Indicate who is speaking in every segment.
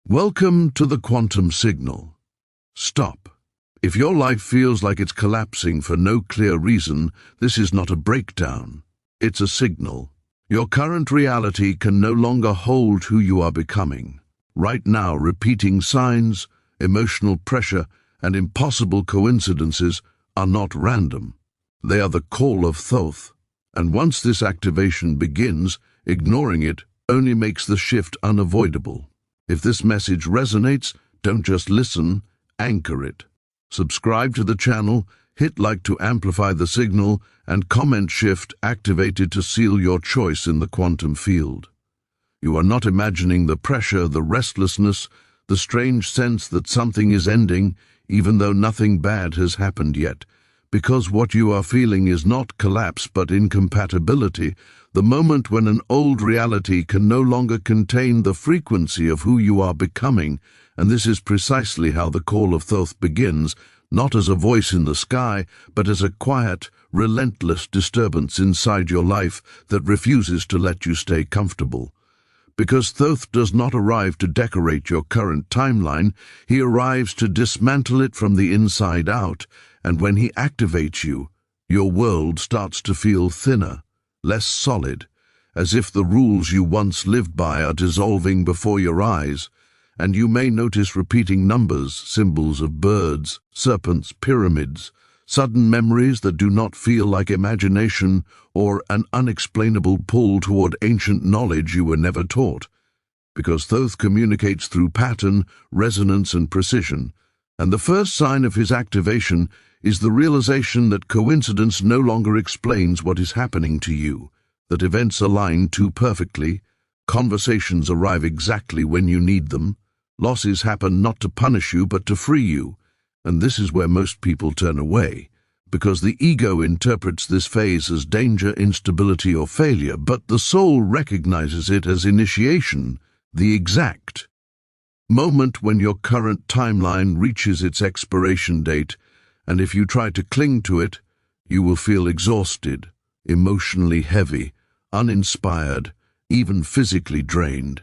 Speaker 1: Welcome to the quantum signal. Stop. If your life feels like it's collapsing for no clear reason, this is not a breakdown. It's a signal. Your current reality can no longer hold who you are becoming. Right now, repeating signs, emotional pressure, and impossible coincidences are not random. They are the call of Thoth. And once this activation begins, ignoring it only makes the shift unavoidable. If this message resonates, don't just listen, anchor it. Subscribe to the channel, hit like to amplify the signal, and comment shift activated to seal your choice in the quantum field. You are not imagining the pressure, the restlessness, the strange sense that something is ending, even though nothing bad has happened yet. Because what you are feeling is not collapse but incompatibility, the moment when an old reality can no longer contain the frequency of who you are becoming, and this is precisely how the call of Thoth begins, not as a voice in the sky, but as a quiet, relentless disturbance inside your life that refuses to let you stay comfortable. Because Thoth does not arrive to decorate your current timeline, he arrives to dismantle it from the inside out, and when he activates you, your world starts to feel thinner, less solid, as if the rules you once lived by are dissolving before your eyes, and you may notice repeating numbers, symbols of birds, serpents, pyramids, sudden memories that do not feel like imagination, or an unexplainable pull toward ancient knowledge you were never taught. Because Thoth communicates through pattern, resonance, and precision, and the first sign of his activation is the realization that coincidence no longer explains what is happening to you, that events align too perfectly, conversations arrive exactly when you need them, losses happen not to punish you but to free you, and this is where most people turn away, because the ego interprets this phase as danger, instability, or failure, but the soul recognizes it as initiation, the exact moment when your current timeline reaches its expiration date, and if you try to cling to it, you will feel exhausted, emotionally heavy, uninspired, even physically drained,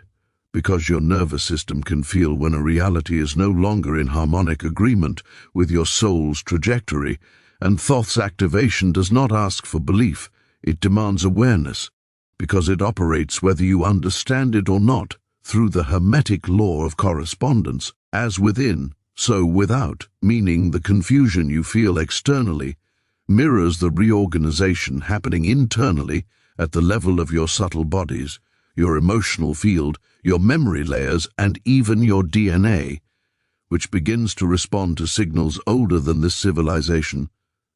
Speaker 1: because your nervous system can feel when a reality is no longer in harmonic agreement with your soul's trajectory, and Thoth's activation does not ask for belief, it demands awareness, because it operates whether you understand it or not, through the Hermetic law of correspondence, as within, so without, meaning the confusion you feel externally mirrors the reorganization happening internally at the level of your subtle bodies, your emotional field, your memory layers, and even your DNA, which begins to respond to signals older than this civilization,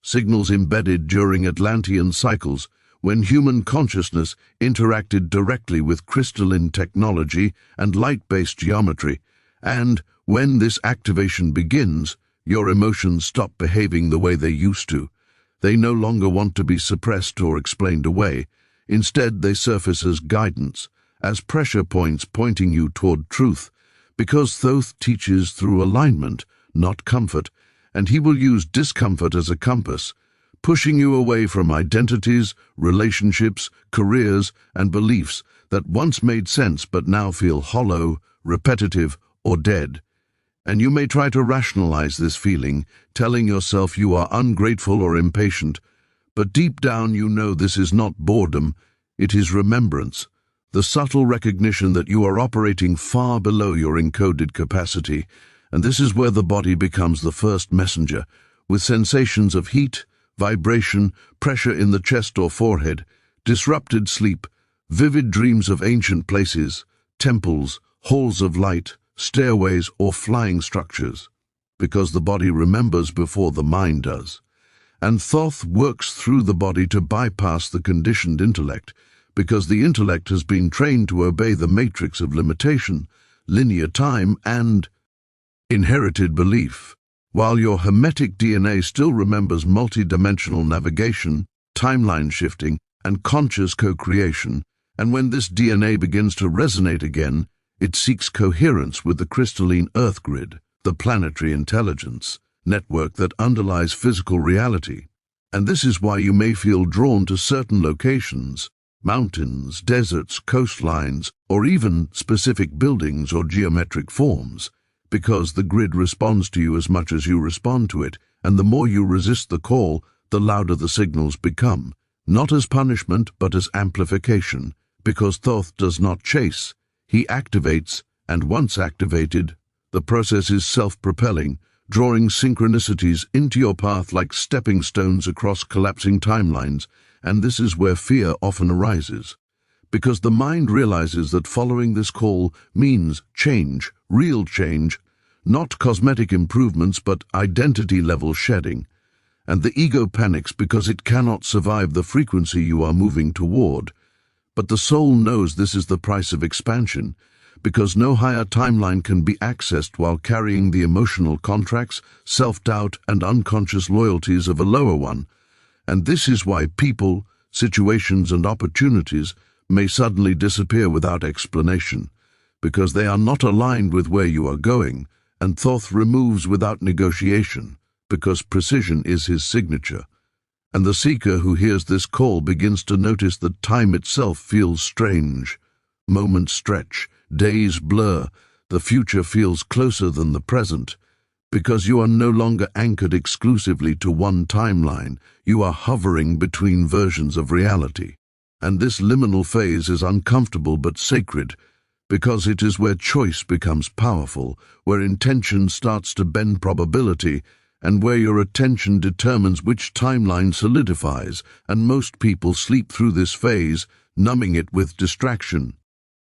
Speaker 1: signals embedded during Atlantean cycles, when human consciousness interacted directly with crystalline technology and light-based geometry, and when this activation begins, your emotions stop behaving the way they used to. They no longer want to be suppressed or explained away. Instead, they surface as guidance, as pressure points pointing you toward truth, because Thoth teaches through alignment, not comfort, and he will use discomfort as a compass, pushing you away from identities, relationships, careers, and beliefs that once made sense but now feel hollow, repetitive, or dead. And you may try to rationalize this feeling, telling yourself you are ungrateful or impatient, but deep down you know this is not boredom, it is remembrance, the subtle recognition that you are operating far below your encoded capacity, and this is where the body becomes the first messenger, with sensations of heat, vibration, pressure in the chest or forehead, disrupted sleep, vivid dreams of ancient places, temples, halls of light, stairways, or flying structures, because the body remembers before the mind does. And Thoth works through the body to bypass the conditioned intellect, because the intellect has been trained to obey the matrix of limitation, linear time, and inherited belief, while your Hermetic DNA still remembers multidimensional navigation, timeline shifting, and conscious co-creation, and when this DNA begins to resonate again, it seeks coherence with the crystalline Earth grid, the planetary intelligence network that underlies physical reality. And this is why you may feel drawn to certain locations, mountains, deserts, coastlines, or even specific buildings or geometric forms, because the grid responds to you as much as you respond to it, and the more you resist the call, the louder the signals become, not as punishment but as amplification, because Thoth does not chase, he activates, and once activated, the process is self-propelling, drawing synchronicities into your path like stepping stones across collapsing timelines, and this is where fear often arises. Because the mind realizes that following this call means change, real change, not cosmetic improvements but identity-level shedding. And the ego panics because it cannot survive the frequency you are moving toward. But the soul knows this is the price of expansion, because no higher timeline can be accessed while carrying the emotional contracts, self-doubt, and unconscious loyalties of a lower one. And this is why people, situations, and opportunities may suddenly disappear without explanation, because they are not aligned with where you are going, and Thoth removes without negotiation, because precision is his signature. And the seeker who hears this call begins to notice that time itself feels strange. Moments stretch, days blur, the future feels closer than the present. Because you are no longer anchored exclusively to one timeline, you are hovering between versions of reality. And this liminal phase is uncomfortable but sacred, because it is where choice becomes powerful, where intention starts to bend probability, and where your attention determines which timeline solidifies, and most people sleep through this phase, numbing it with distraction,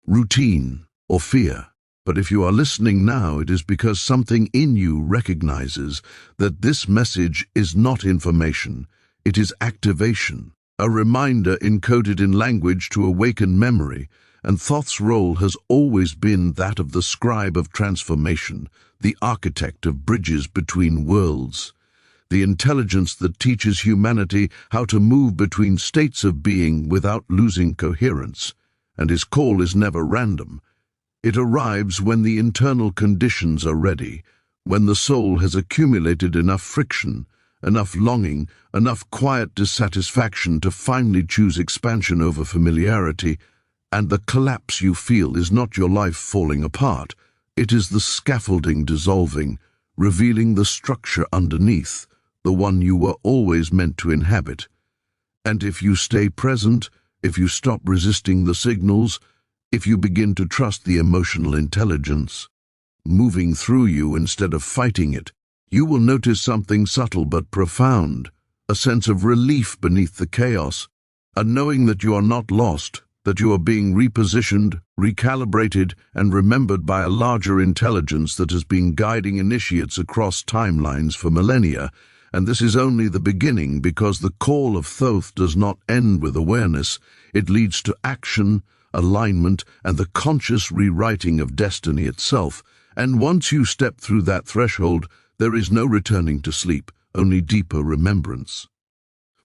Speaker 1: routine, or fear. But if you are listening now, it is because something in you recognizes that this message is not information, it is activation, a reminder encoded in language to awaken memory, and Thoth's role has always been that of the scribe of transformation, the architect of bridges between worlds, the intelligence that teaches humanity how to move between states of being without losing coherence. And his call is never random. It arrives when the internal conditions are ready, when the soul has accumulated enough friction, enough longing, enough quiet dissatisfaction to finally choose expansion over familiarity, and the collapse you feel is not your life falling apart. It is the scaffolding dissolving, revealing the structure underneath, the one you were always meant to inhabit. And if you stay present, if you stop resisting the signals, if you begin to trust the emotional intelligence moving through you instead of fighting it, you will notice something subtle but profound, a sense of relief beneath the chaos, a knowing that you are not lost, that you are being repositioned, recalibrated, and remembered by a larger intelligence that has been guiding initiates across timelines for millennia. And this is only the beginning, because the call of Thoth does not end with awareness. It leads to action, alignment, and the conscious rewriting of destiny itself. And once you step through that threshold, there is no returning to sleep, only deeper remembrance.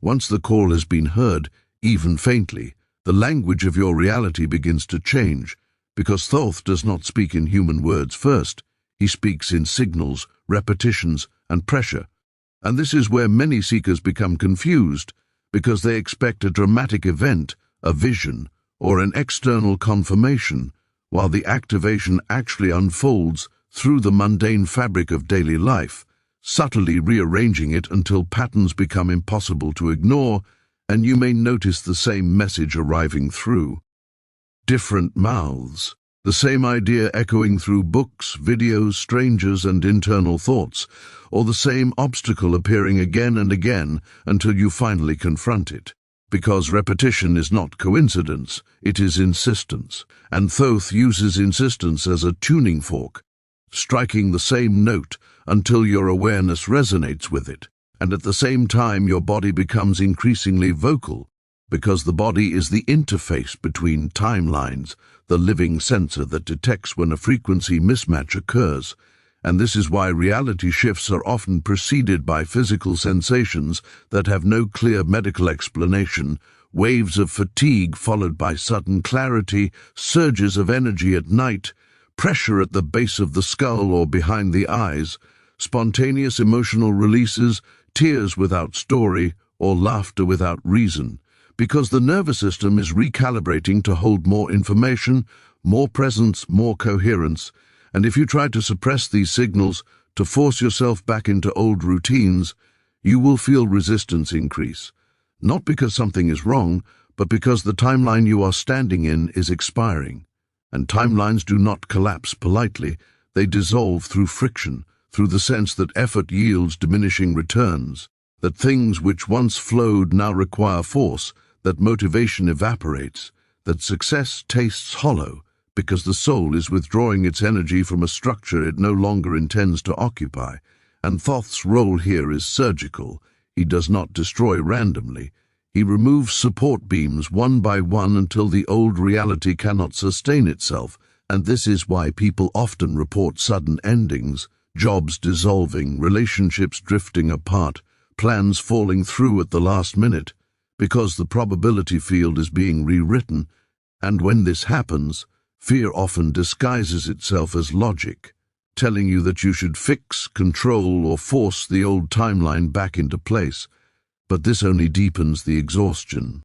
Speaker 1: Once the call has been heard, even faintly, the language of your reality begins to change, because Thoth does not speak in human words first. He speaks in signals, repetitions, and pressure. And this is where many seekers become confused, because they expect a dramatic event, a vision, or an external confirmation, while the activation actually unfolds through the mundane fabric of daily life, subtly rearranging it until patterns become impossible to ignore, and you may notice the same message arriving through different mouths, the same idea echoing through books, videos, strangers, and internal thoughts, or the same obstacle appearing again and again until you finally confront it. Because repetition is not coincidence, it is insistence, and Thoth uses insistence as a tuning fork, striking the same note until your awareness resonates with it, and at the same time your body becomes increasingly vocal, because the body is the interface between timelines, the living sensor that detects when a frequency mismatch occurs. And this is why reality shifts are often preceded by physical sensations that have no clear medical explanation, waves of fatigue followed by sudden clarity, surges of energy at night, pressure at the base of the skull or behind the eyes, spontaneous emotional releases, tears without story, or laughter without reason, because the nervous system is recalibrating to hold more information, more presence, more coherence, and if you try to suppress these signals, to force yourself back into old routines, you will feel resistance increase. Not because something is wrong, but because the timeline you are standing in is expiring. And timelines do not collapse politely, they dissolve through friction, through the sense that effort yields diminishing returns, that things which once flowed now require force, that motivation evaporates, that success tastes hollow, because the soul is withdrawing its energy from a structure it no longer intends to occupy. And Thoth's role here is surgical. He does not destroy randomly. He removes support beams one by one until the old reality cannot sustain itself, and this is why people often report sudden endings, jobs dissolving, relationships drifting apart, plans falling through at the last minute, because the probability field is being rewritten, and when this happens, fear often disguises itself as logic, telling you that you should fix, control, or force the old timeline back into place. But this only deepens the exhaustion,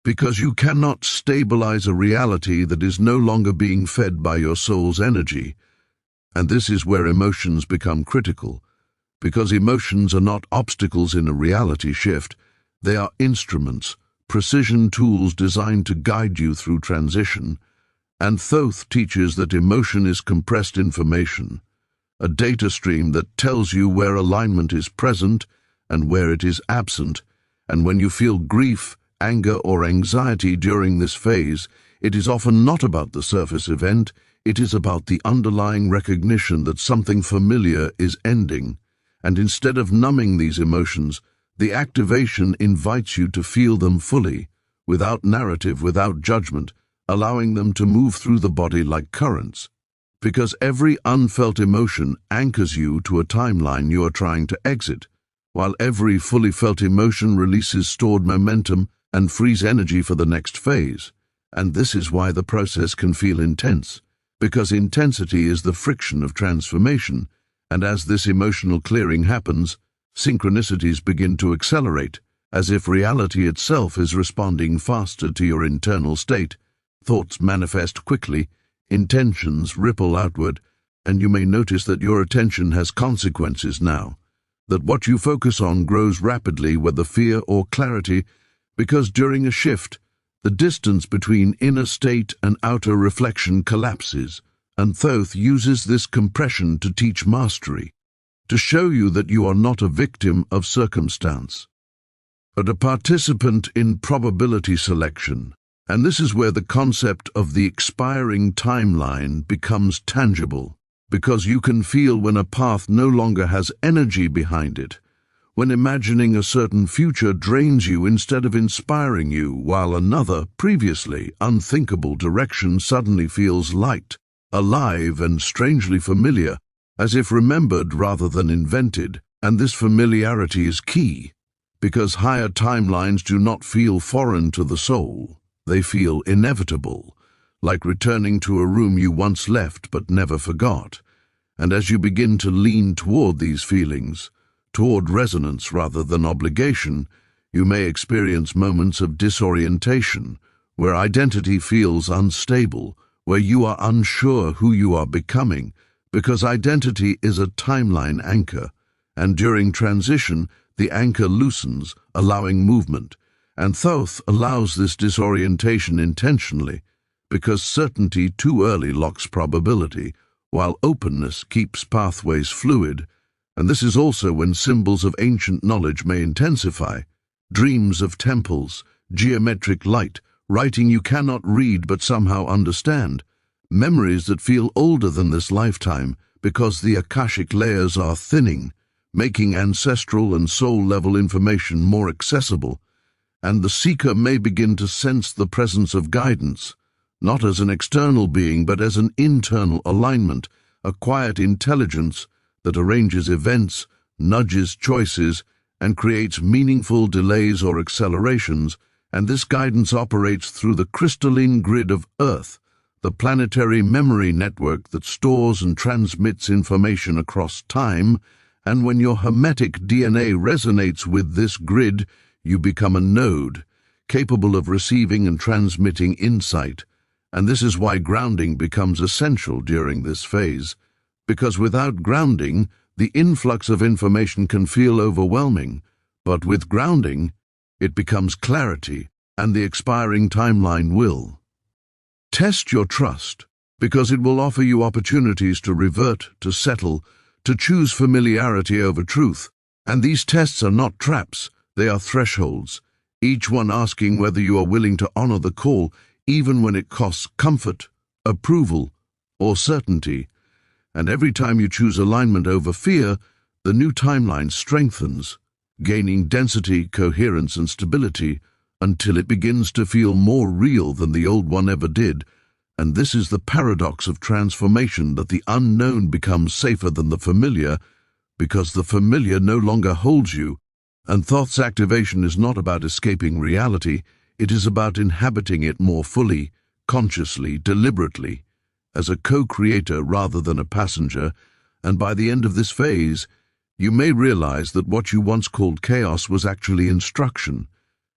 Speaker 1: because you cannot stabilize a reality that is no longer being fed by your soul's energy. And this is where emotions become critical, because emotions are not obstacles in a reality shift, they are instruments, precision tools designed to guide you through transition. And Thoth teaches that emotion is compressed information, a data stream that tells you where alignment is present and where it is absent, and when you feel grief, anger, or anxiety during this phase, it is often not about the surface event, it is about the underlying recognition that something familiar is ending, and instead of numbing these emotions, the activation invites you to feel them fully, without narrative, without judgment, allowing them to move through the body like currents, because every unfelt emotion anchors you to a timeline you are trying to exit, while every fully felt emotion releases stored momentum and frees energy for the next phase. And this is why the process can feel intense, because intensity is the friction of transformation, and as this emotional clearing happens, synchronicities begin to accelerate, as if reality itself is responding faster to your internal state. Thoughts manifest quickly, intentions ripple outward, and you may notice that your attention has consequences now, that what you focus on grows rapidly, whether fear or clarity, because during a shift, the distance between inner state and outer reflection collapses, and Thoth uses this compression to teach mastery, to show you that you are not a victim of circumstance, but a participant in probability selection. And this is where the concept of the expiring timeline becomes tangible, because you can feel when a path no longer has energy behind it, when imagining a certain future drains you instead of inspiring you, while another, previously unthinkable direction suddenly feels light, alive, and strangely familiar, as if remembered rather than invented. And this familiarity is key, because higher timelines do not feel foreign to the soul. They feel inevitable, like returning to a room you once left but never forgot. And as you begin to lean toward these feelings, toward resonance rather than obligation, you may experience moments of disorientation, where identity feels unstable, where you are unsure who you are becoming, because identity is a timeline anchor, and during transition, the anchor loosens, allowing movement. And Thoth allows this disorientation intentionally, because certainty too early locks probability, while openness keeps pathways fluid. And this is also when symbols of ancient knowledge may intensify, dreams of temples, geometric light, writing you cannot read but somehow understand, memories that feel older than this lifetime because the Akashic layers are thinning, making ancestral and soul-level information more accessible. And the seeker may begin to sense the presence of guidance, not as an external being but as an internal alignment, a quiet intelligence that arranges events, nudges choices, and creates meaningful delays or accelerations, and this guidance operates through the crystalline grid of Earth, the planetary memory network that stores and transmits information across time. And when your Hermetic DNA resonates with this grid, you become a node, capable of receiving and transmitting insight, and this is why grounding becomes essential during this phase, because without grounding, the influx of information can feel overwhelming, but with grounding, it becomes clarity, and the expiring timeline will. Test your trust, because it will offer you opportunities to revert, to settle, to choose familiarity over truth. And these tests are not traps, they are thresholds, each one asking whether you are willing to honor the call, even when it costs comfort, approval, or certainty. And every time you choose alignment over fear, the new timeline strengthens, gaining density, coherence, and stability, until it begins to feel more real than the old one ever did. And this is the paradox of transformation, that the unknown becomes safer than the familiar, because the familiar no longer holds you, and Thoth's activation is not about escaping reality, it is about inhabiting it more fully, consciously, deliberately, as a co-creator rather than a passenger, and by the end of this phase, you may realize that what you once called chaos was actually instruction,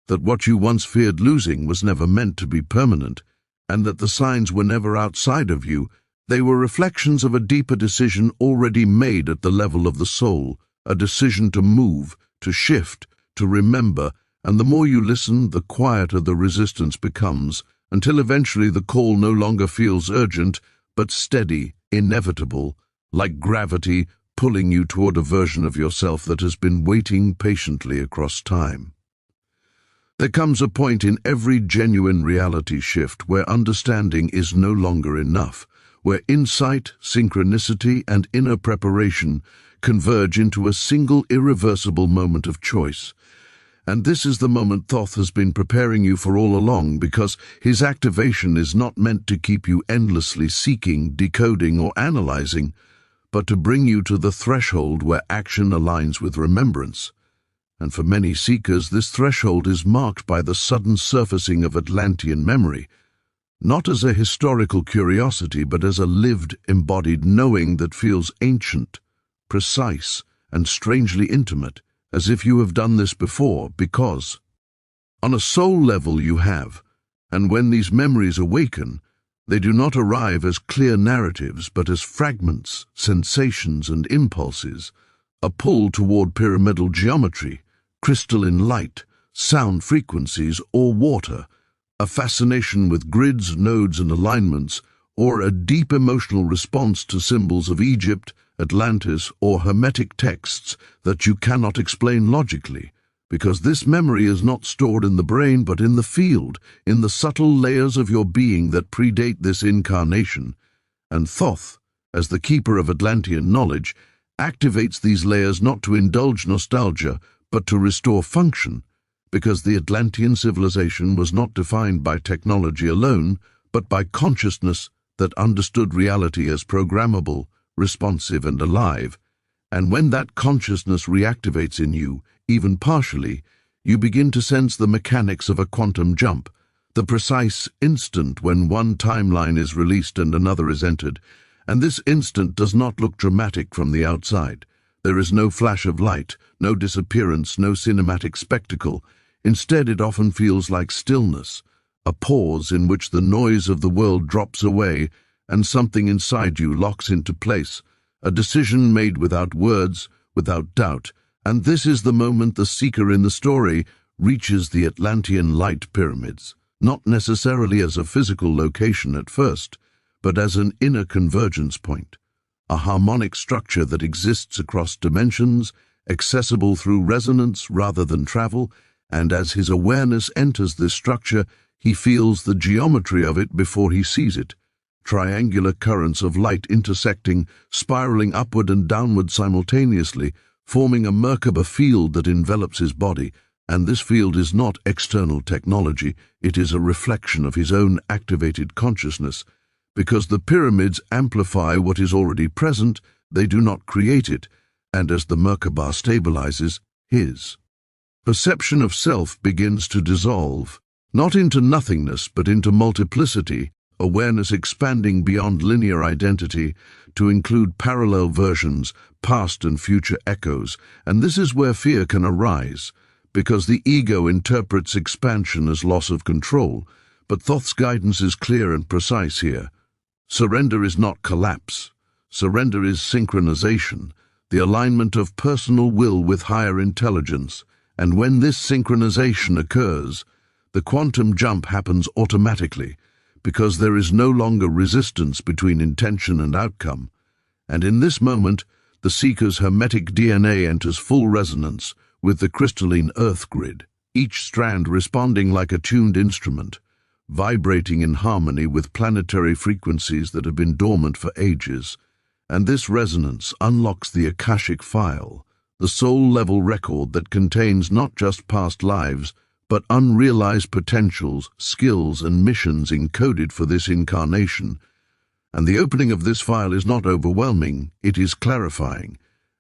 Speaker 1: that what you once feared losing was never meant to be permanent, and that the signs were never outside of you. They were reflections of a deeper decision already made at the level of the soul, a decision to move, to shift, to remember, and the more you listen, the quieter the resistance becomes, until eventually the call no longer feels urgent, but steady, inevitable, like gravity pulling you toward a version of yourself that has been waiting patiently across time. There comes a point in every genuine reality shift where understanding is no longer enough, where insight, synchronicity, and inner preparation converge into a single irreversible moment of choice. And this is the moment Thoth has been preparing you for all along, because his activation is not meant to keep you endlessly seeking, decoding, or analyzing, but to bring you to the threshold where action aligns with remembrance. And for many seekers, this threshold is marked by the sudden surfacing of Atlantean memory, not as a historical curiosity, but as a lived, embodied knowing that feels ancient, precise, and strangely intimate, as if you have done this before, because on a soul level you have, and when these memories awaken, they do not arrive as clear narratives, but as fragments, sensations, and impulses, a pull toward pyramidal geometry, crystalline light, sound frequencies, or water, a fascination with grids, nodes, and alignments, or a deep emotional response to symbols of Egypt, Atlantis, or Hermetic texts that you cannot explain logically, because this memory is not stored in the brain but in the field, in the subtle layers of your being that predate this incarnation. And Thoth, as the keeper of Atlantean knowledge, activates these layers not to indulge nostalgia, but to restore function, because the Atlantean civilization was not defined by technology alone, but by consciousness that understood reality as programmable, responsive, and alive. And when that consciousness reactivates in you, even partially, you begin to sense the mechanics of a quantum jump, the precise instant when one timeline is released and another is entered. And this instant does not look dramatic from the outside. There is no flash of light, no disappearance, no cinematic spectacle. Instead, it often feels like stillness, a pause in which the noise of the world drops away and something inside you locks into place, a decision made without words, without doubt. And this is the moment the seeker in the story reaches the Atlantean light pyramids, not necessarily as a physical location at first, but as an inner convergence point, a harmonic structure that exists across dimensions, accessible through resonance rather than travel. And as his awareness enters this structure, he feels the geometry of it before he sees it. Triangular currents of light intersecting, spiraling upward and downward simultaneously, forming a Merkabah field that envelops his body. And this field is not external technology, it is a reflection of his own activated consciousness. Because the pyramids amplify what is already present, they do not create it. And as the Merkabah stabilizes, his perception of self begins to dissolve, not into nothingness but into multiplicity, awareness expanding beyond linear identity to include parallel versions, past and future echoes. And this is where fear can arise, because the ego interprets expansion as loss of control, but Thoth's guidance is clear and precise here. Surrender is not collapse. Surrender is synchronization, the alignment of personal will with higher intelligence, and when this synchronization occurs, the quantum jump happens automatically, because there is no longer resistance between intention and outcome. And in this moment, the seeker's hermetic DNA enters full resonance with the crystalline earth grid, each strand responding like a tuned instrument, vibrating in harmony with planetary frequencies that have been dormant for ages. And this resonance unlocks the Akashic file, the soul-level record that contains not just past lives, but unrealized potentials, skills, and missions encoded for this incarnation. And the opening of this file is not overwhelming, it is clarifying,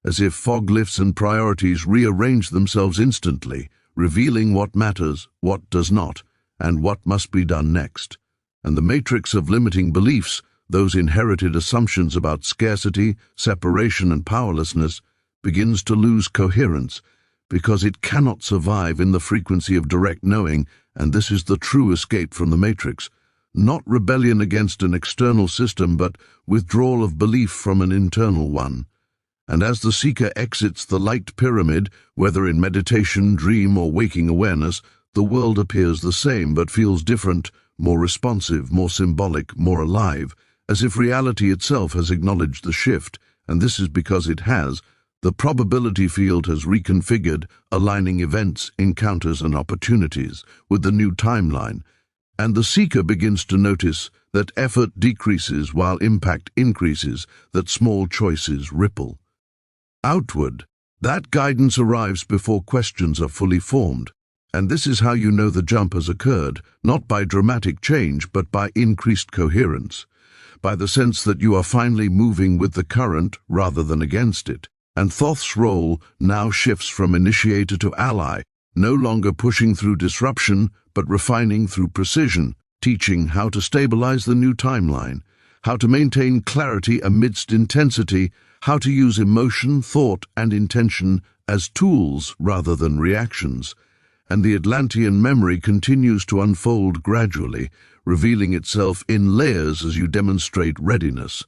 Speaker 1: as if fog lifts and priorities rearrange themselves instantly, revealing what matters, what does not, and what must be done next. And the matrix of limiting beliefs, those inherited assumptions about scarcity, separation, and powerlessness, begins to lose coherence, because it cannot survive in the frequency of direct knowing, and this is the true escape from the matrix. Not rebellion against an external system, but withdrawal of belief from an internal one. And as the seeker exits the light pyramid, whether in meditation, dream, or waking awareness, the world appears the same but feels different, more responsive, more symbolic, more alive, as if reality itself has acknowledged the shift, and this is because it has. The probability field has reconfigured, aligning events, encounters, and opportunities with the new timeline, and the seeker begins to notice that effort decreases while impact increases, that small choices ripple outward. That guidance arrives before questions are fully formed, and this is how you know the jump has occurred, not by dramatic change, but by increased coherence, by the sense that you are finally moving with the current rather than against it. And Thoth's role now shifts from initiator to ally, no longer pushing through disruption, but refining through precision, teaching how to stabilize the new timeline, how to maintain clarity amidst intensity, how to use emotion, thought, and intention as tools rather than reactions. And the Atlantean memory continues to unfold gradually, revealing itself in layers as you demonstrate readiness,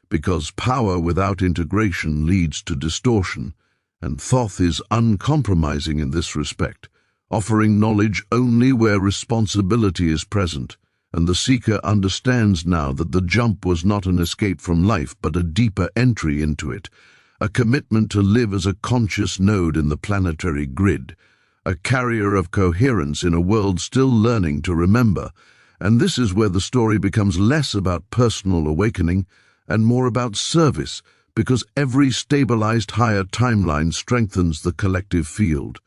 Speaker 1: because power without integration leads to distortion, and Thoth is uncompromising in this respect, offering knowledge only where responsibility is present, and the seeker understands now that the jump was not an escape from life but a deeper entry into it, a commitment to live as a conscious node in the planetary grid, a carrier of coherence in a world still learning to remember. And this is where the story becomes less about personal awakening and more about service, because every stabilized higher timeline strengthens the collective field,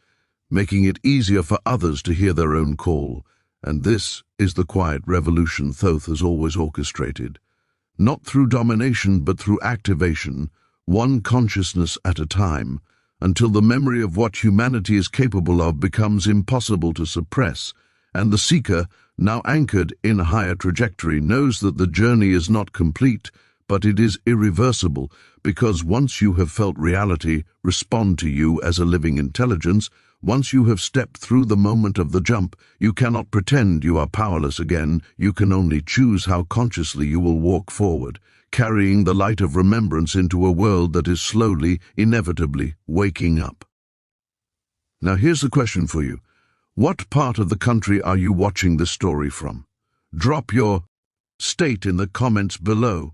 Speaker 1: making it easier for others to hear their own call. And this is the quiet revolution Thoth has always orchestrated, not through domination but through activation, one consciousness at a time, until the memory of what humanity is capable of becomes impossible to suppress, and the seeker, now anchored in a higher trajectory, knows that the journey is not complete, but it is irreversible, because once you have felt reality respond to you as a living intelligence, once you have stepped through the moment of the jump, you cannot pretend you are powerless again. You can only choose how consciously you will walk forward, carrying the light of remembrance into a world that is slowly, inevitably waking up. Now here's the question for you. What part of the country are you watching this story from? Drop your state in the comments below.